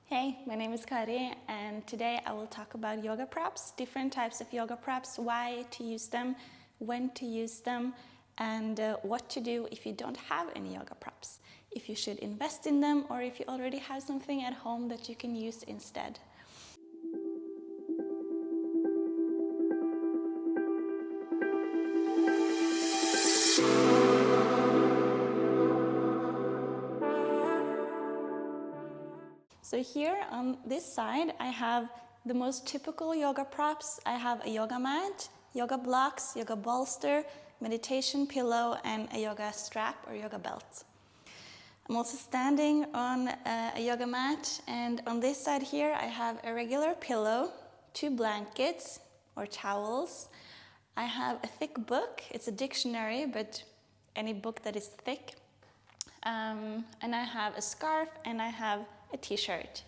Hey, my name is Kari, and today I will talk about yoga props, different types of yoga props, why to use them, when to use them, and what to do if you don't have any yoga props, if you should invest in them, or if you already have something at home that you can use instead. So here on this side, I have the most typical yoga props. I have a yoga mat, yoga blocks, yoga bolster, meditation pillow, and a yoga strap or yoga belt. I'm also standing on a yoga mat, and on this side here, I have a regular pillow, 2 blankets or towels. I have a thick book. It's a dictionary, but any book that is thick. And I have a scarf, and I have a t-shirt.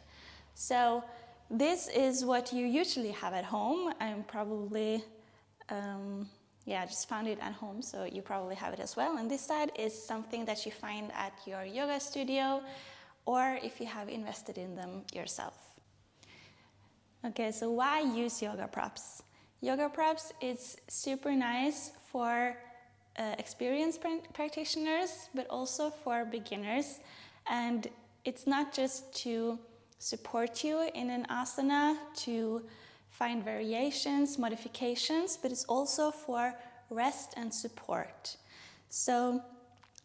So this is what you usually have at home. I'm probably, just found it at home, so you probably have it as well. And this side is something that you find at your yoga studio, or if you have invested in them yourself. Okay, so why use yoga props? Yoga props is super nice for experienced practitioners, but also for beginners. And it's not just to support you in an asana, to find variations, modifications, but it's also for rest and support. So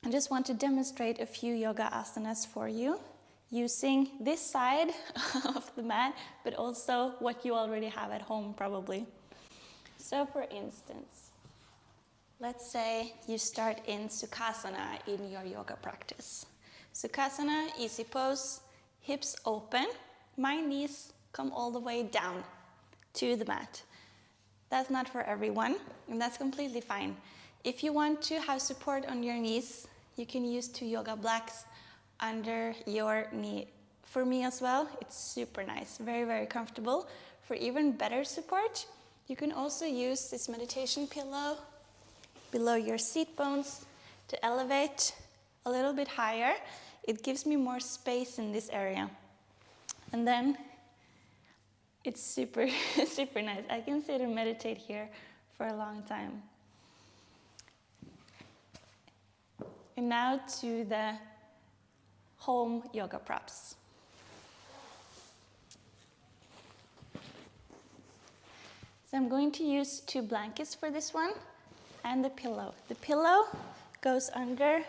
I just want to demonstrate a few yoga asanas for you, using this side of the mat, but also what you already have at home probably. So for instance, let's say you start in Sukasana in your yoga practice. Sukasana, easy pose, hips open. My knees come all the way down to the mat. That's not for everyone, and that's completely fine. If you want to have support on your knees, you can use 2 yoga blocks under your knee. For me as well, it's super nice, very, very comfortable. For even better support, you can also use this meditation pillow below your seat bones to elevate a little bit higher. It gives me more space in this area. And then it's super, super nice. I can sit and meditate here for a long time. And now to the home yoga props. So I'm going to use 2 blankets for this one and the pillow. The pillow goes under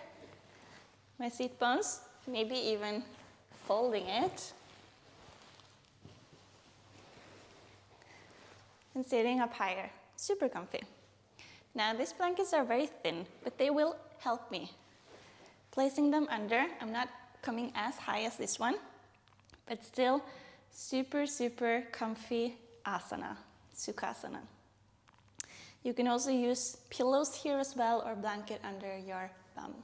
my seat bones, maybe even folding it. And sitting up higher, super comfy. Now these blankets are very thin, but they will help me. Placing them under, I'm not coming as high as this one, but still super, super comfy asana, Sukasana. You can also use pillows here as well, or blanket under your bum.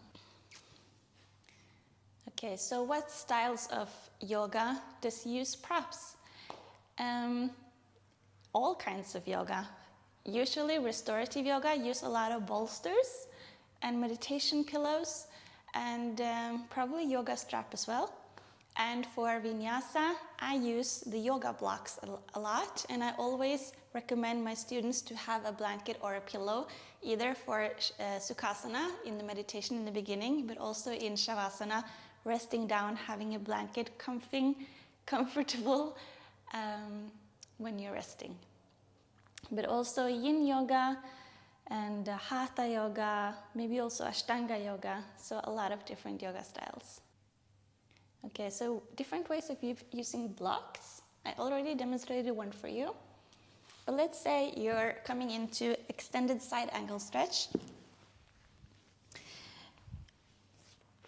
Okay, so what styles of yoga does use props? All kinds of yoga. Usually restorative yoga use a lot of bolsters and meditation pillows, and probably yoga strap as well. And for vinyasa, I use the yoga blocks a lot, and I always recommend my students to have a blanket or a pillow, either for Sukasana in the meditation in the beginning, but also in Shavasana, resting down, having a blanket, comfortable when you're resting. But also yin yoga and hatha yoga, maybe also ashtanga yoga, so a lot of different yoga styles. Okay, so different ways of using blocks. I already demonstrated one for you. But let's say you're coming into extended side angle stretch.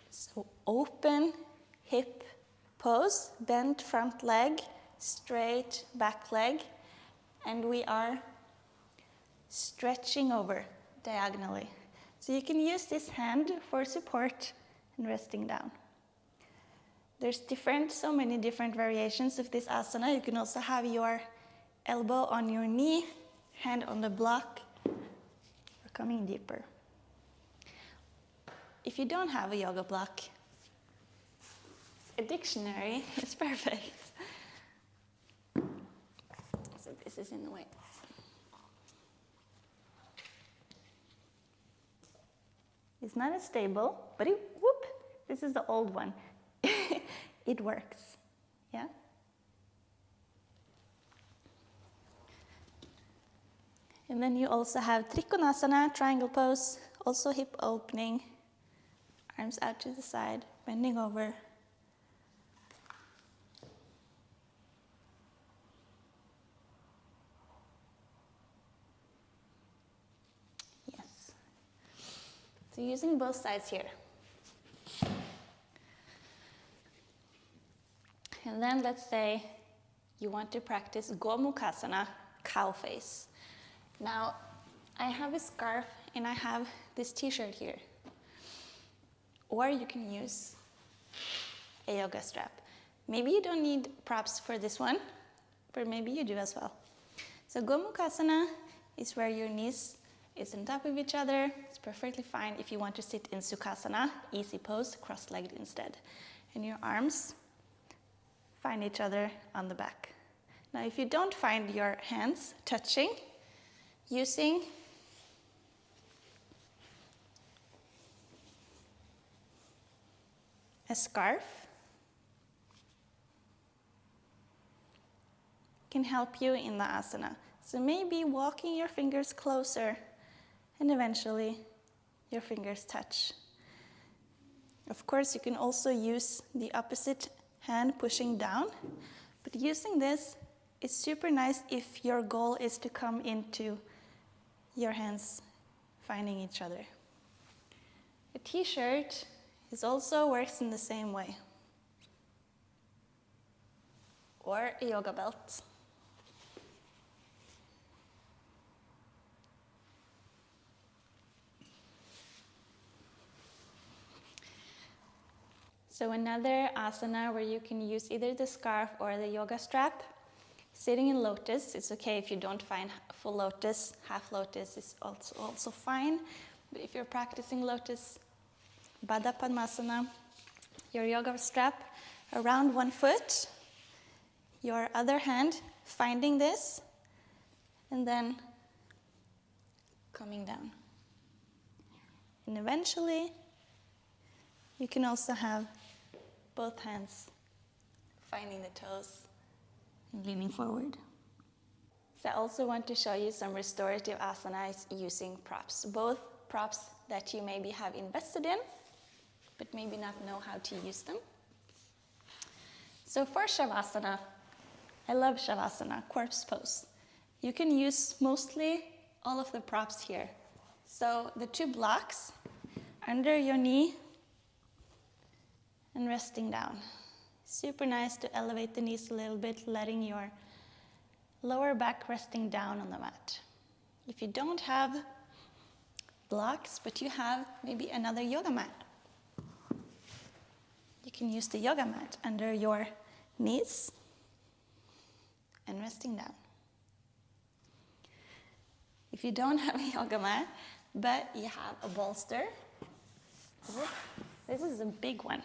So open hip pose, bent front leg, straight back leg, and we are stretching over diagonally. So you can use this hand for support and resting down. There's so many different variations of this asana. You can also have your elbow on your knee, hand on the block, or coming deeper. If you don't have a yoga block, a dictionary is perfect. is in the way. It's not as stable, but this is the old one. It works, yeah? And then you also have Trikonasana, triangle pose, also hip opening, arms out to the side, bending over. Yes. So using both sides here. And then let's say you want to practice Gomukhasana, cow face. Now, I have a scarf and I have this t-shirt here. Or you can use a yoga strap. Maybe you don't need props for this one, but maybe you do as well. So Gomukhasana is where your knees is on top of each other. It's perfectly fine if you want to sit in Sukasana, easy pose, cross-legged instead. And your arms find each other on the back. Now, if you don't find your hands touching, using a scarf can help you in the asana. So maybe walking your fingers closer and eventually your fingers touch. Of course, you can also use the opposite hand pushing down, but using this is super nice if your goal is to come into your hands finding each other. A t-shirt also works in the same way. Or a yoga belt. So another asana where you can use either the scarf or the yoga strap. Sitting in lotus, it's okay if you don't find full lotus. Half lotus is also fine. But if you're practicing lotus, Baddha Padmasana, your yoga strap around 1 foot, your other hand finding this, and then coming down. And eventually, you can also have both hands finding the toes and leaning forward. So I also want to show you some restorative asanas using props, both props that you maybe have invested in, but maybe not know how to use them. So for Shavasana, I love Shavasana, corpse pose. You can use mostly all of the props here. So the 2 blocks under your knee and resting down. Super nice to elevate the knees a little bit, letting your lower back resting down on the mat. If you don't have blocks, but you have maybe another yoga mat, you can use the yoga mat under your knees and resting down. If you don't have a yoga mat, but you have a bolster, this is a big one.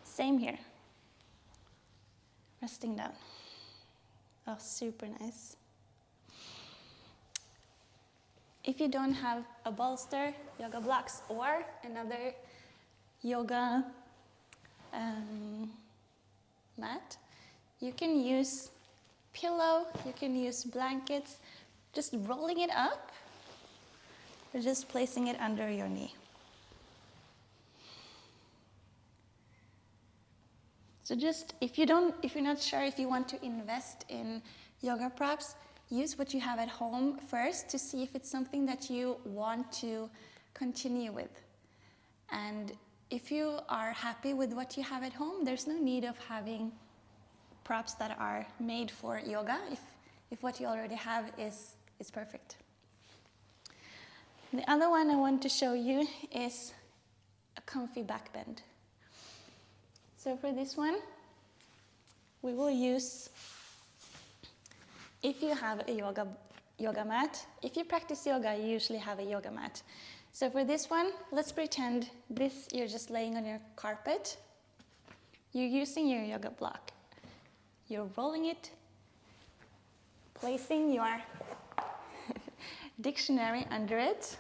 Same here. Resting down. Oh, super nice. If you don't have a bolster, yoga blocks, or another yoga mat, you can use pillow, you can use blankets, just rolling it up, or just placing it under your knee. So just, if you're not sure if you want to invest in yoga props, use what you have at home first to see if it's something that you want to continue with. And if you are happy with what you have at home, there's no need of having props that are made for yoga if what you already have is perfect. The other one I want to show you is a comfy back bend. So for this one, we will use, if you have a yoga mat, if you practice yoga, you usually have a yoga mat. So for this one, let's pretend you're just laying on your carpet. You're using your yoga block. You're rolling it placing your dictionary under it,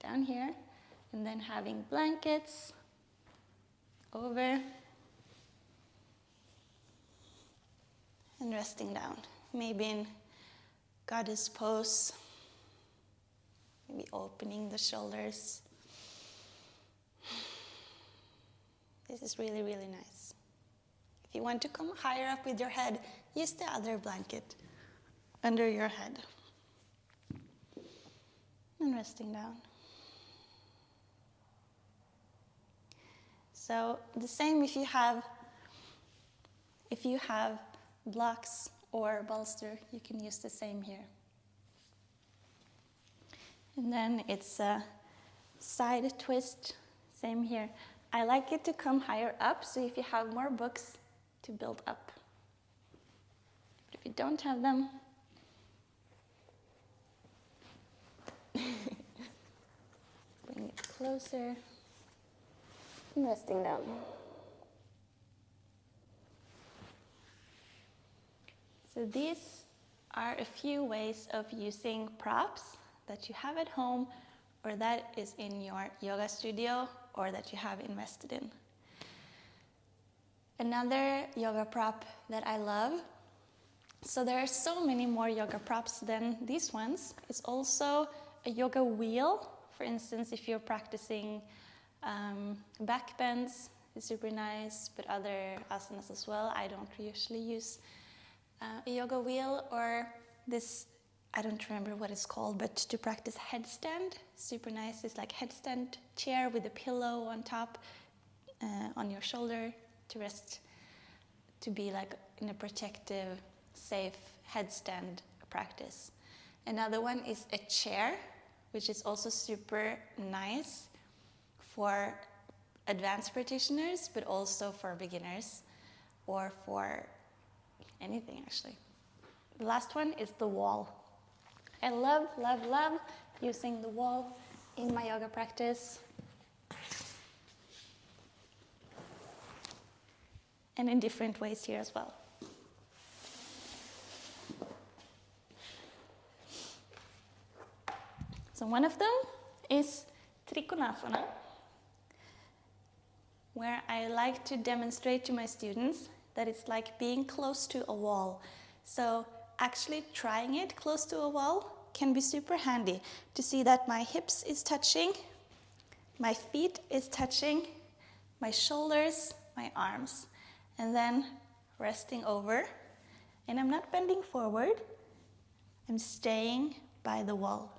down here, and then having blankets over and resting down. Maybe in goddess pose, maybe opening the shoulders. This is really, really nice. If you want to come higher up with your head, use the other blanket under your head. And resting down. So the same if you have blocks or bolster, you can use the same here. And then it's a side twist, same here. I like it to come higher up, so if you have more books, to build up. But if you don't have them, bring it closer and resting down. So these are a few ways of using props that you have at home or that is in your yoga studio or that you have invested in. Another yoga prop that I love, so there are so many more yoga props than these ones, is also a yoga wheel. For instance, if you're practicing back bends, it's super nice, but other asanas as well. I don't usually use a yoga wheel or this, I don't remember what it's called, but to practice headstand, super nice. It's like headstand chair with a pillow on top, on your shoulder to rest, to be like in a protective, safe headstand practice. Another one is a chair, which is also super nice for advanced practitioners, but also for beginners or for anything actually. The last one is the wall. I love, love, love using the wall in my yoga practice. And in different ways here as well. So one of them is Trikonasana, where I like to demonstrate to my students that it's like being close to a wall. So actually trying it close to a wall can be super handy to see that my hips is touching, my feet is touching, my shoulders, my arms, and then resting over. And I'm not bending forward, I'm staying by the wall.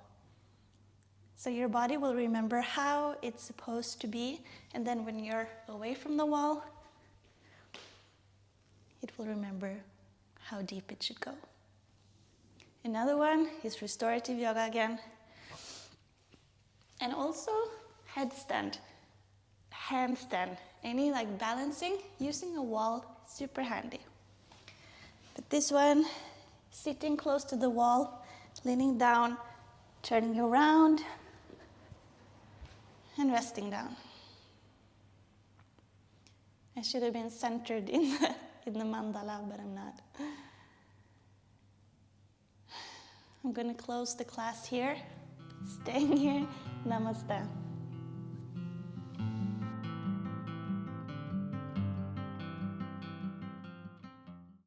So your body will remember how it's supposed to be, and then when you're away from the wall, it will remember how deep it should go. Another one is restorative yoga again. And also headstand, handstand, any like balancing, using a wall, super handy. But this one, sitting close to the wall, leaning down, turning around, and resting down. I should have been centered in the mandala, but I'm not. I'm going to close the class here, staying here. Namaste.